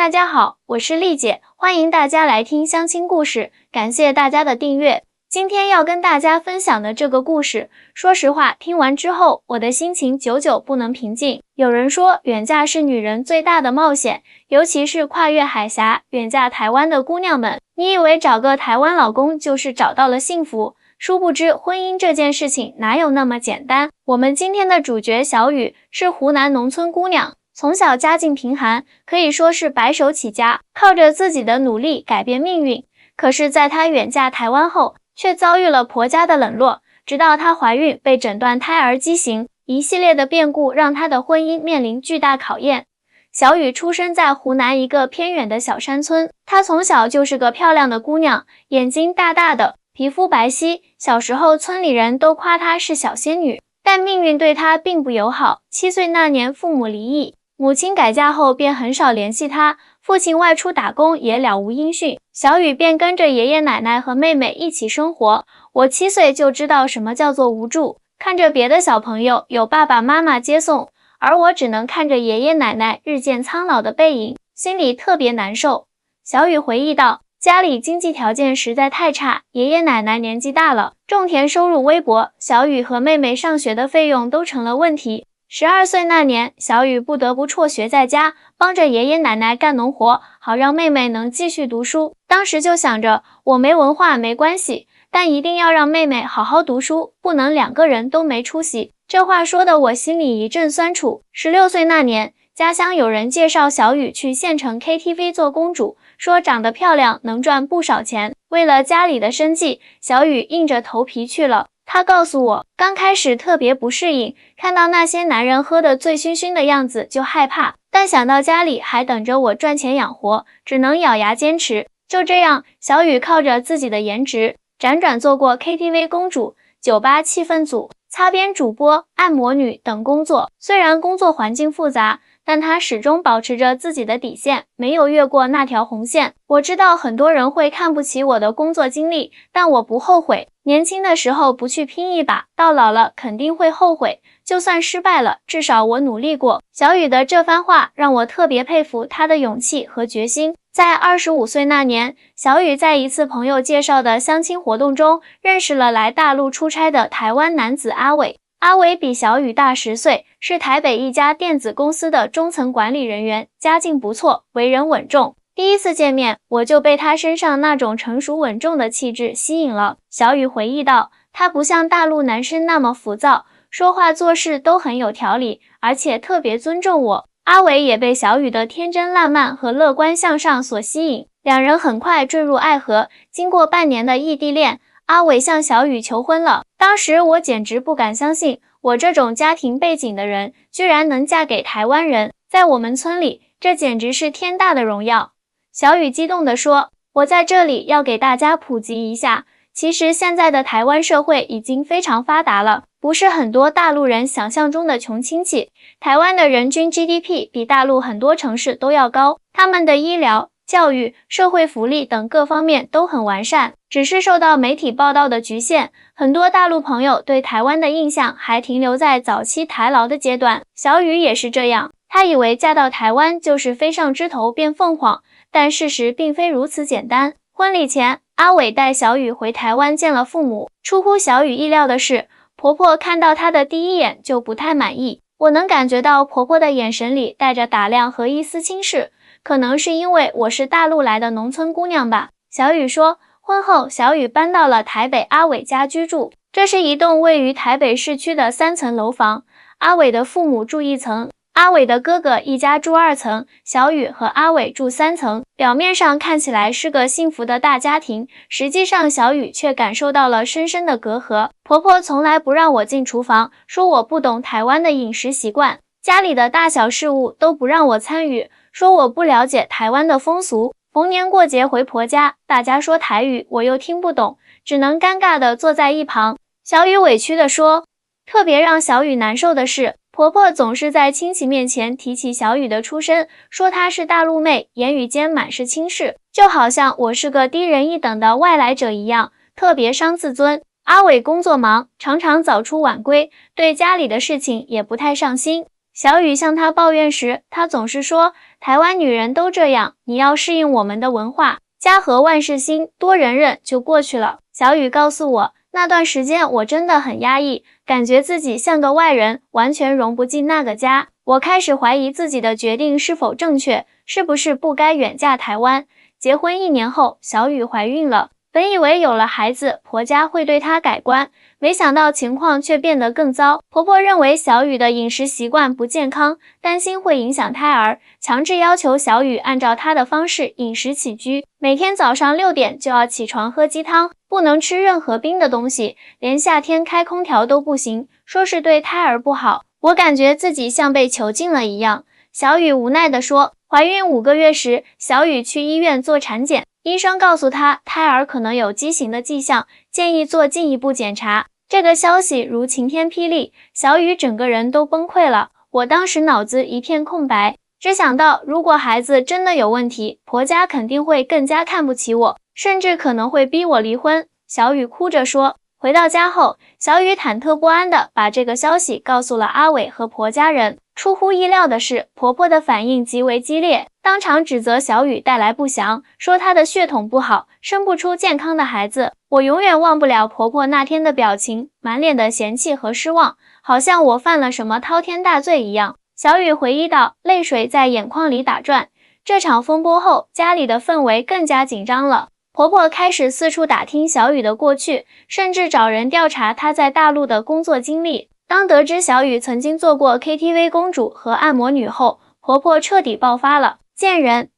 大家好，我是丽姐，欢迎大家来听相亲故事，感谢大家的订阅。今天要跟大家分享的这个故事，说实话，听完之后，我的心情久久不能平静。有人说，远嫁是女人最大的冒险，尤其是跨越海峡，远嫁台湾的姑娘们，你以为找个台湾老公就是找到了幸福，殊不知婚姻这件事情哪有那么简单。我们今天的主角小雨是湖南农村姑娘，从小家境贫寒，可以说是白手起家，靠着自己的努力改变命运。可是在她远嫁台湾后，却遭遇了婆家的冷落，直到她怀孕被诊断胎儿畸形，一系列的变故让她的婚姻面临巨大考验。小雨出生在湖南一个偏远的小山村，她从小就是个漂亮的姑娘，眼睛大大的，皮肤白皙，小时候村里人都夸她是小仙女。但命运对她并不友好，7岁那年父母离异，母亲改嫁后便很少联系她，父亲外出打工也了无音讯，小雨便跟着爷爷奶奶和妹妹一起生活。我7岁就知道什么叫做无助，看着别的小朋友有爸爸妈妈接送，而我只能看着爷爷奶奶日渐苍老的背影，心里特别难受。小雨回忆道，家里经济条件实在太差，爷爷奶奶年纪大了，种田收入微薄，小雨和妹妹上学的费用都成了问题。12岁那年，小雨不得不辍学在家，帮着爷爷奶奶干农活，好让妹妹能继续读书。当时就想着，我没文化没关系，但一定要让妹妹好好读书，不能2个人都没出息。这话说的我心里一阵酸楚。16岁那年，家乡有人介绍小雨去县城 KTV 做公主，说长得漂亮能赚不少钱。为了家里的生计，小雨硬着头皮去了。她告诉我，刚开始特别不适应，看到那些男人喝得醉醺醺的样子就害怕，但想到家里还等着我赚钱养活，只能咬牙坚持。就这样，小雨靠着自己的颜值，辗转做过 KTV 公主、酒吧气氛组、擦边主播、按摩女等工作。虽然工作环境复杂，但她始终保持着自己的底线，没有越过那条红线。我知道很多人会看不起我的工作经历，但我不后悔。年轻的时候不去拼一把，到老了肯定会后悔。就算失败了，至少我努力过。小雨的这番话让我特别佩服她的勇气和决心。在25岁那年，小雨在一次朋友介绍的相亲活动中，认识了来大陆出差的台湾男子阿伟。阿伟比小雨大10岁，是台北一家电子公司的中层管理人员，家境不错，为人稳重。第一次见面，我就被他身上那种成熟稳重的气质吸引了。小雨回忆道，他不像大陆男生那么浮躁，说话做事都很有条理，而且特别尊重我。阿伟也被小雨的天真烂漫和乐观向上所吸引，两人很快坠入爱河。经过半年的异地恋，阿伟向小雨求婚了。当时我简直不敢相信，我这种家庭背景的人居然能嫁给台湾人，在我们村里，这简直是天大的荣耀。小雨激动地说，我在这里要给大家普及一下，其实现在的台湾社会已经非常发达了，不是很多大陆人想象中的穷亲戚。台湾的人均 GDP 比大陆很多城市都要高，他们的医疗、教育、社会福利等各方面都很完善，只是受到媒体报道的局限，很多大陆朋友对台湾的印象还停留在早期台劳的阶段。小雨也是这样，她以为嫁到台湾就是飞上枝头变凤凰，但事实并非如此简单。婚礼前，阿伟带小雨回台湾见了父母，出乎小雨意料的是，婆婆看到她的第一眼就不太满意。我能感觉到婆婆的眼神里带着打量和一丝轻视，可能是因为我是大陆来的农村姑娘吧。小雨说，婚后小雨搬到了台北阿伟家居住，这是一栋位于台北市区的3层楼房，阿伟的父母住1层，阿伟的哥哥一家住2层，小雨和阿伟住3层。表面上看起来是个幸福的大家庭，实际上小雨却感受到了深深的隔阂。婆婆从来不让我进厨房，说我不懂台湾的饮食习惯，家里的大小事务都不让我参与，说我不了解台湾的风俗。逢年过节回婆家，大家说台语，我又听不懂，只能尴尬地坐在一旁。小雨委屈地说，特别让小雨难受的是，婆婆总是在亲戚面前提起小雨的出身，说她是大陆妹，言语间满是轻视，就好像我是个低人一等的外来者一样，特别伤自尊。阿伟工作忙，常常早出晚归，对家里的事情也不太上心。小雨向他抱怨时，他总是说台湾女人都这样，你要适应我们的文化，家和万事兴，多忍忍就过去了。小雨告诉我，那段时间我真的很压抑，感觉自己像个外人，完全融不进那个家。我开始怀疑自己的决定是否正确，是不是不该远嫁台湾。结婚1年后，小雨怀孕了，本以为有了孩子，婆家会对她改观，没想到情况却变得更糟。婆婆认为小雨的饮食习惯不健康，担心会影响胎儿，强制要求小雨按照她的方式饮食起居，每天早上6点就要起床喝鸡汤，不能吃任何冰的东西，连夏天开空调都不行，说是对胎儿不好。我感觉自己像被囚禁了一样。小雨无奈地说，怀孕5个月时，小雨去医院做产检，医生告诉她胎儿可能有畸形的迹象，建议做进一步检查。这个消息如晴天霹雳，小雨整个人都崩溃了。我当时脑子一片空白，只想到如果孩子真的有问题，婆家肯定会更加看不起我，甚至可能会逼我离婚。小雨哭着说。回到家后，小雨忐忑不安地把这个消息告诉了阿伟和婆家人。出乎意料的是，婆婆的反应极为激烈，当场指责小雨带来不祥，说她的血统不好，生不出健康的孩子。我永远忘不了婆婆那天的表情，满脸的嫌弃和失望，好像我犯了什么滔天大罪一样。小雨回忆道，泪水在眼眶里打转。这场风波后，家里的氛围更加紧张了。婆婆开始四处打听小雨的过去，甚至找人调查她在大陆的工作经历。当得知小雨曾经做过 KTV 公主和按摩女后，婆婆彻底爆发了。贱人，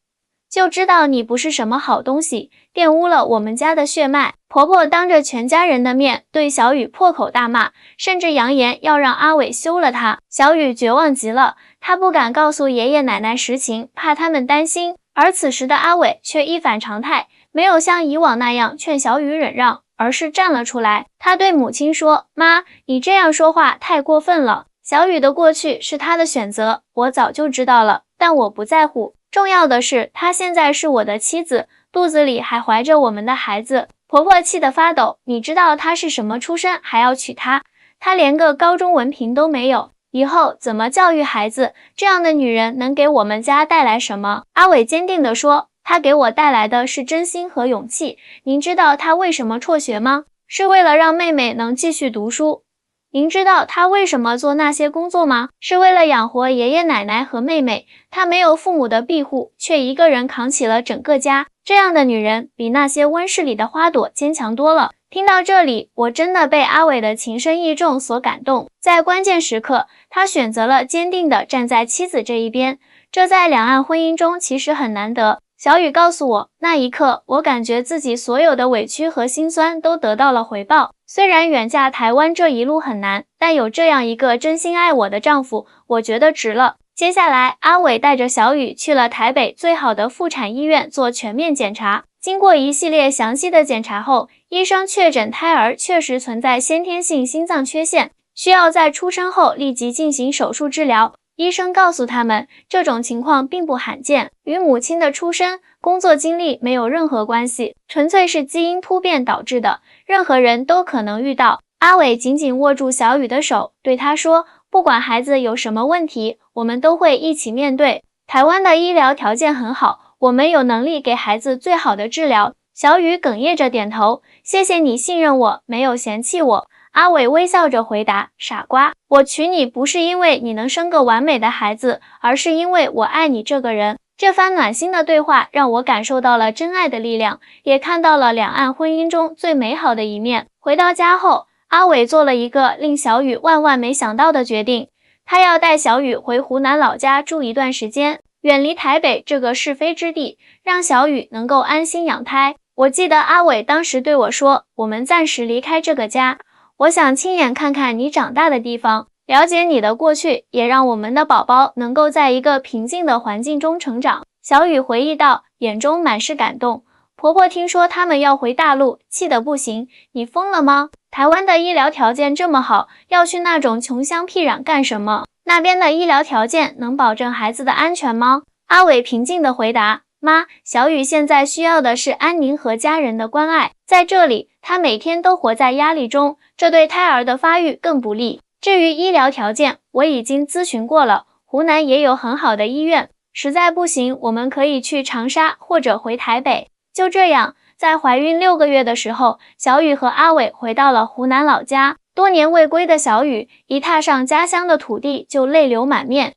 就知道你不是什么好东西，玷污了我们家的血脉。婆婆当着全家人的面对小雨破口大骂，甚至扬言要让阿伟休了她。小雨绝望极了，她不敢告诉爷爷奶奶实情，怕他们担心。而此时的阿伟却一反常态，没有像以往那样劝小雨忍让，而是站了出来。他对母亲说，妈，你这样说话太过分了。小雨的过去是她的选择，我早就知道了，但我不在乎。重要的是，她现在是我的妻子，肚子里还怀着我们的孩子。婆婆气得发抖，你知道她是什么出身，还要娶她？她连个高中文凭都没有。以后怎么教育孩子？这样的女人能给我们家带来什么？阿伟坚定地说，她给我带来的是真心和勇气。您知道她为什么辍学吗？是为了让妹妹能继续读书。您知道她为什么做那些工作吗？是为了养活爷爷奶奶和妹妹。她没有父母的庇护，却一个人扛起了整个家。这样的女人比那些温室里的花朵坚强多了。听到这里，我真的被阿伟的情深意重所感动。在关键时刻，他选择了坚定地站在妻子这一边，这在两岸婚姻中其实很难得。小雨告诉我，那一刻，我感觉自己所有的委屈和心酸都得到了回报。虽然远嫁台湾这一路很难，但有这样一个真心爱我的丈夫，我觉得值了。接下来，阿伟带着小雨去了台北最好的妇产医院做全面检查。经过一系列详细的检查后，医生确诊胎儿确实存在先天性心脏缺陷，需要在出生后立即进行手术治疗。医生告诉他们，这种情况并不罕见，与母亲的出身、工作经历没有任何关系，纯粹是基因突变导致的，任何人都可能遇到。阿伟紧紧握住小雨的手，对她说，不管孩子有什么问题，我们都会一起面对。台湾的医疗条件很好，我们有能力给孩子最好的治疗。小雨哽咽着点头，谢谢你信任我，没有嫌弃我。阿伟微笑着回答，傻瓜，我娶你不是因为你能生个完美的孩子，而是因为我爱你这个人。这番暖心的对话让我感受到了真爱的力量，也看到了两岸婚姻中最美好的一面。回到家后，阿伟做了一个令小雨万万没想到的决定，他要带小雨回湖南老家住一段时间，远离台北这个是非之地，让小雨能够安心养胎。我记得阿伟当时对我说，我们暂时离开这个家，我想亲眼看看你长大的地方，了解你的过去，也让我们的宝宝能够在一个平静的环境中成长。小雨回忆道，眼中满是感动。婆婆听说他们要回大陆，气得不行，你疯了吗？台湾的医疗条件这么好，要去那种穷乡僻壤干什么？那边的医疗条件能保证孩子的安全吗？阿伟平静地回答，妈，小雨现在需要的是安宁和家人的关爱，在这里，她每天都活在压力中，这对胎儿的发育更不利。至于医疗条件，我已经咨询过了，湖南也有很好的医院，实在不行，我们可以去长沙或者回台北。就这样，在怀孕6个月的时候，小雨和阿伟回到了湖南老家。多年未归的小雨，一踏上家乡的土地就泪流满面。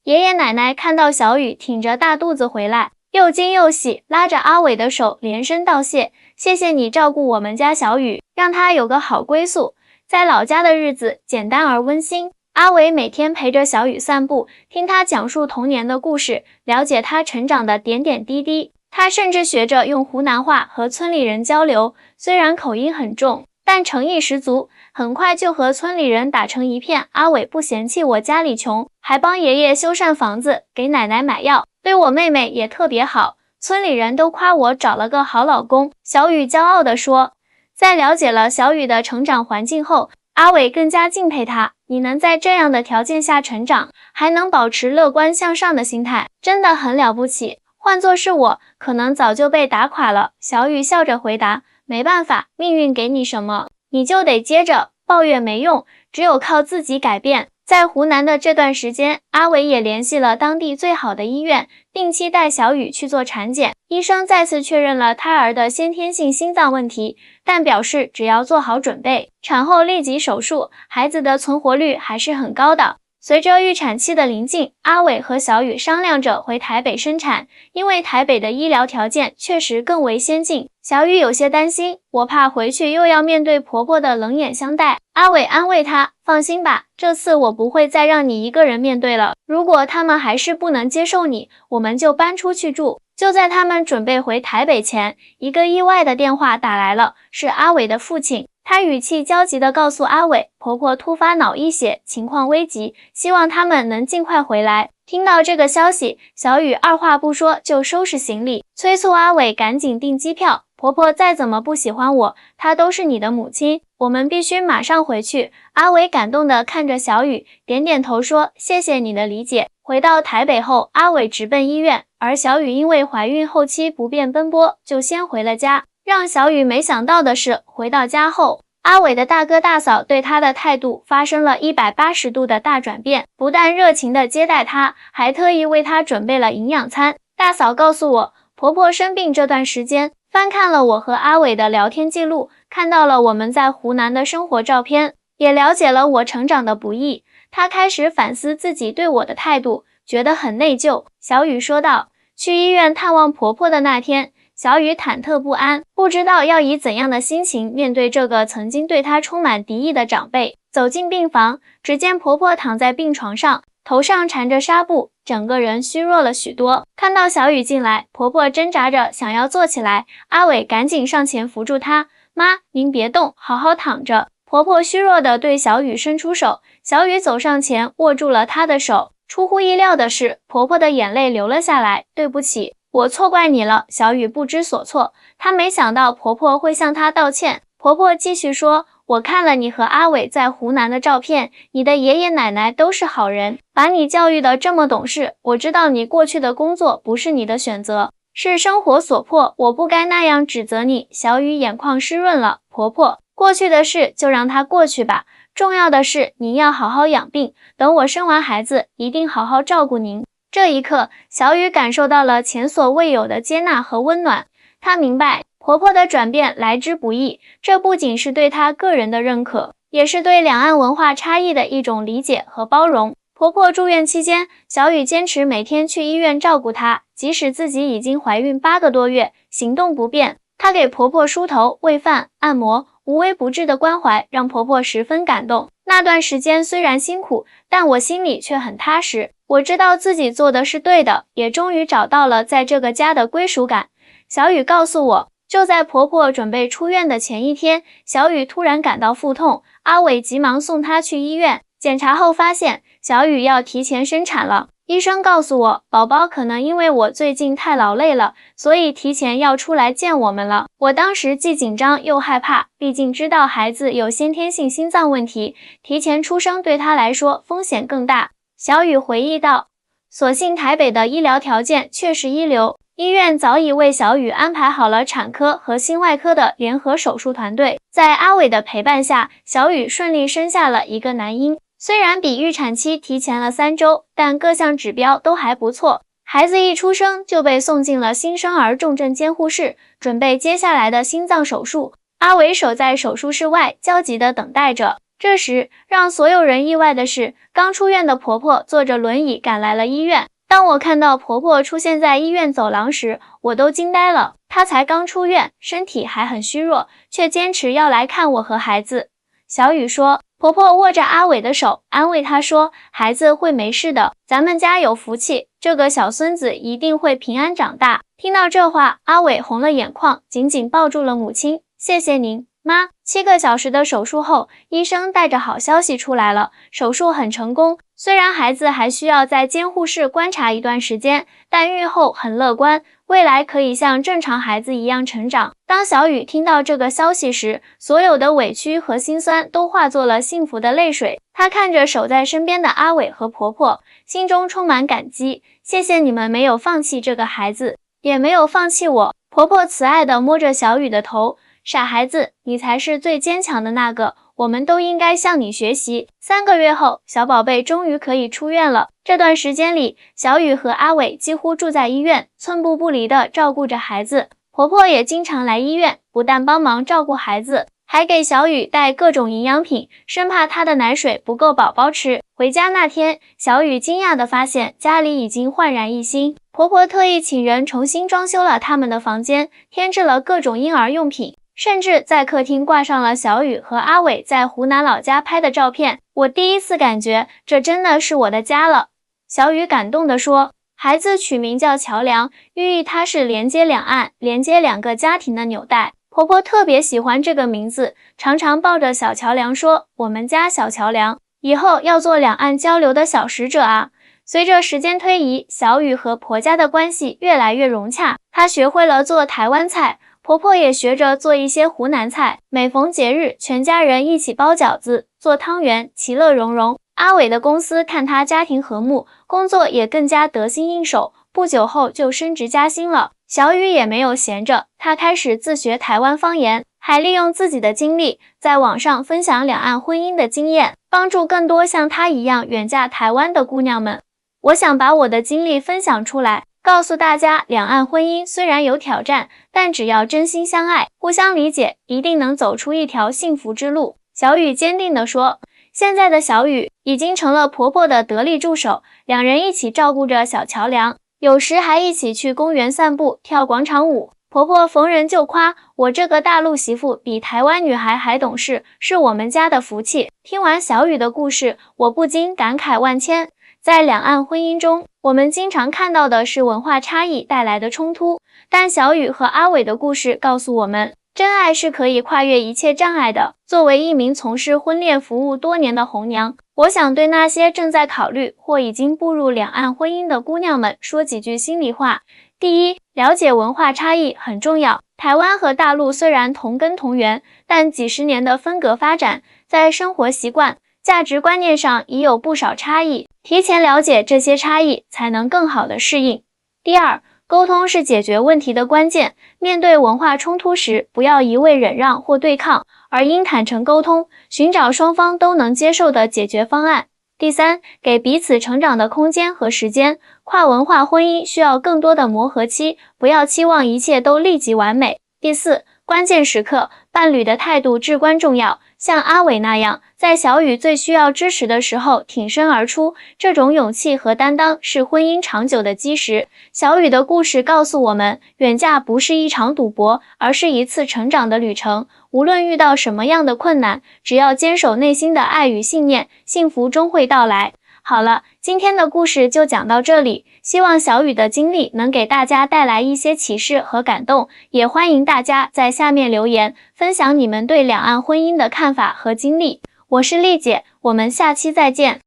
爷爷奶奶看到小雨挺着大肚子回来，又惊又喜，拉着阿伟的手连声道谢：“谢谢你照顾我们家小雨，让他有个好归宿。”在老家的日子简单而温馨。阿伟每天陪着小雨散步，听他讲述童年的故事，了解他成长的点点滴滴。他甚至学着用湖南话和村里人交流，虽然口音很重，但诚意十足，很快就和村里人打成一片。阿伟不嫌弃我家里穷，还帮爷爷修缮房子，给奶奶买药，对我妹妹也特别好。村里人都夸我找了个好老公。小雨骄傲地说。在了解了小雨的成长环境后，阿伟更加敬佩他。你能在这样的条件下成长，还能保持乐观向上的心态，真的很了不起。换作是我，可能早就被打垮了。小雨笑着回答，没办法，命运给你什么，你就得接着，抱怨没用，只有靠自己改变。在湖南的这段时间，阿伟也联系了当地最好的医院，定期带小雨去做产检。医生再次确认了胎儿的先天性心脏问题，但表示只要做好准备，产后立即手术，孩子的存活率还是很高的。随着预产期的临近，阿伟和小雨商量着回台北生产，因为台北的医疗条件确实更为先进。小雨有些担心，我怕回去又要面对婆婆的冷眼相待。阿伟安慰她，放心吧，这次我不会再让你一个人面对了。如果他们还是不能接受你，我们就搬出去住。就在他们准备回台北前，一个意外的电话打来了，是阿伟的父亲。他语气焦急地告诉阿伟，婆婆突发脑溢血，情况危急，希望他们能尽快回来。听到这个消息，小雨二话不说就收拾行李，催促阿伟赶紧订机票。婆婆再怎么不喜欢我，她都是你的母亲，我们必须马上回去。阿伟感动地看着小雨，点点头说，谢谢你的理解。回到台北后，阿伟直奔医院，而小雨因为怀孕后期不便奔波，就先回了家。让小雨没想到的是，回到家后，阿伟的大哥大嫂对他的态度发生了180度的大转变，不但热情地接待他，还特意为他准备了营养餐。大嫂告诉我，婆婆生病这段时间，翻看了我和阿伟的聊天记录，看到了我们在湖南的生活照片，也了解了我成长的不易。她开始反思自己对我的态度，觉得很内疚。小雨说道，去医院探望婆婆的那天，小雨忐忑不安，不知道要以怎样的心情面对这个曾经对她充满敌意的长辈。走进病房，只见婆婆躺在病床上，头上缠着纱布，整个人虚弱了许多。看到小雨进来，婆婆挣扎着想要坐起来，阿伟赶紧上前扶住她，妈，您别动，好好躺着。婆婆虚弱地对小雨伸出手，小雨走上前握住了她的手。出乎意料的是，婆婆的眼泪流了下来，对不起，我错怪你了。小雨不知所措，她没想到婆婆会向她道歉。婆婆继续说，我看了你和阿伟在湖南的照片，你的爷爷奶奶都是好人，把你教育得这么懂事。我知道你过去的工作不是你的选择，是生活所迫，我不该那样指责你。小雨眼眶湿润了，婆婆，过去的事就让它过去吧，重要的是您要好好养病，等我生完孩子，一定好好照顾您。这一刻，小雨感受到了前所未有的接纳和温暖。她明白，婆婆的转变来之不易，这不仅是对她个人的认可，也是对两岸文化差异的一种理解和包容。婆婆住院期间，小雨坚持每天去医院照顾她，即使自己已经怀孕8个多月，行动不便，她给婆婆梳头、喂饭、按摩，无微不至的关怀让婆婆十分感动。那段时间虽然辛苦，但我心里却很踏实，我知道自己做的是对的，也终于找到了在这个家的归属感。小雨告诉我，就在婆婆准备出院的前一天，小雨突然感到腹痛，阿伟急忙送她去医院，检查后发现小雨要提前生产了。医生告诉我，宝宝可能因为我最近太劳累了，所以提前要出来见我们了。我当时既紧张又害怕，毕竟知道孩子有先天性心脏问题，提前出生对他来说风险更大。小雨回忆道，所幸台北的医疗条件确实一流，医院早已为小雨安排好了产科和心外科的联合手术团队。在阿伟的陪伴下，小雨顺利生下了一个男婴。虽然比预产期提前了3周，但各项指标都还不错。孩子一出生就被送进了新生儿重症监护室，准备接下来的心脏手术。阿伟守在手术室外，焦急地等待着。这时，让所有人意外的是，刚出院的婆婆坐着轮椅赶来了医院。当我看到婆婆出现在医院走廊时，我都惊呆了。她才刚出院，身体还很虚弱，却坚持要来看我和孩子。小雨说，婆婆握着阿伟的手，安慰他说，孩子会没事的，咱们家有福气，这个小孙子一定会平安长大。听到这话，阿伟红了眼眶，紧紧抱住了母亲。谢谢您，妈。7个小时的手术后，医生带着好消息出来了，手术很成功。虽然孩子还需要在监护室观察一段时间，但愈后很乐观，未来可以像正常孩子一样成长。当小雨听到这个消息时，所有的委屈和心酸都化作了幸福的泪水。她看着守在身边的阿伟和婆婆，心中充满感激。谢谢你们没有放弃这个孩子，也没有放弃我。婆婆慈爱地摸着小雨的头，傻孩子，你才是最坚强的那个，我们都应该向你学习。3个月后，小宝贝终于可以出院了。这段时间里，小雨和阿伟几乎住在医院，寸步不离地照顾着孩子。婆婆也经常来医院，不但帮忙照顾孩子，还给小雨带各种营养品，生怕她的奶水不够宝宝吃。回家那天，小雨惊讶地发现家里已经焕然一新。婆婆特意请人重新装修了他们的房间，添置了各种婴儿用品，甚至在客厅挂上了小雨和阿伟在湖南老家拍的照片。我第一次感觉这真的是我的家了。小雨感动地说，孩子取名叫桥梁，寓意它是连接两岸、连接2个家庭的纽带。婆婆特别喜欢这个名字，常常抱着小桥梁说，我们家小桥梁，以后要做两岸交流的小使者啊。随着时间推移，小雨和婆家的关系越来越融洽，她学会了做台湾菜，婆婆也学着做一些湖南菜。每逢节日，全家人一起包饺子、做汤圆，其乐融融。阿伟的公司看他家庭和睦，工作也更加得心应手，不久后就升职加薪了。小雨也没有闲着，她开始自学台湾方言，还利用自己的经历在网上分享两岸婚姻的经验，帮助更多像她一样远嫁台湾的姑娘们。我想把我的经历分享出来，告诉大家，两岸婚姻虽然有挑战，但只要真心相爱，互相理解，一定能走出一条幸福之路。小雨坚定地说。现在的小雨已经成了婆婆的得力助手，两人一起照顾着小桥梁，有时还一起去公园散步、跳广场舞。婆婆逢人就夸，我这个大陆媳妇比台湾女孩还懂事，是我们家的福气。听完小雨的故事，我不禁感慨万千。在两岸婚姻中，我们经常看到的是文化差异带来的冲突，但小雨和阿伟的故事告诉我们，真爱是可以跨越一切障碍的。作为一名从事婚恋服务多年的红娘，我想对那些正在考虑或已经步入两岸婚姻的姑娘们说几句心里话。第一，了解文化差异很重要。台湾和大陆虽然同根同源，但几十年的分隔发展，在生活习惯、价值观念上已有不少差异。提前了解这些差异，才能更好的适应。第二，沟通是解决问题的关键。面对文化冲突时，不要一味忍让或对抗，而应坦诚沟通，寻找双方都能接受的解决方案。第三，给彼此成长的空间和时间。跨文化婚姻需要更多的磨合期，不要期望一切都立即完美。第四，关键时刻，伴侣的态度至关重要。像阿伟那样，在小雨最需要支持的时候挺身而出，这种勇气和担当是婚姻长久的基石。小雨的故事告诉我们，远嫁不是一场赌博，而是一次成长的旅程。无论遇到什么样的困难，只要坚守内心的爱与信念，幸福终会到来。好了，今天的故事就讲到这里，希望小雨的经历能给大家带来一些启示和感动，也欢迎大家在下面留言，分享你们对两岸婚姻的看法和经历。我是丽姐，我们下期再见。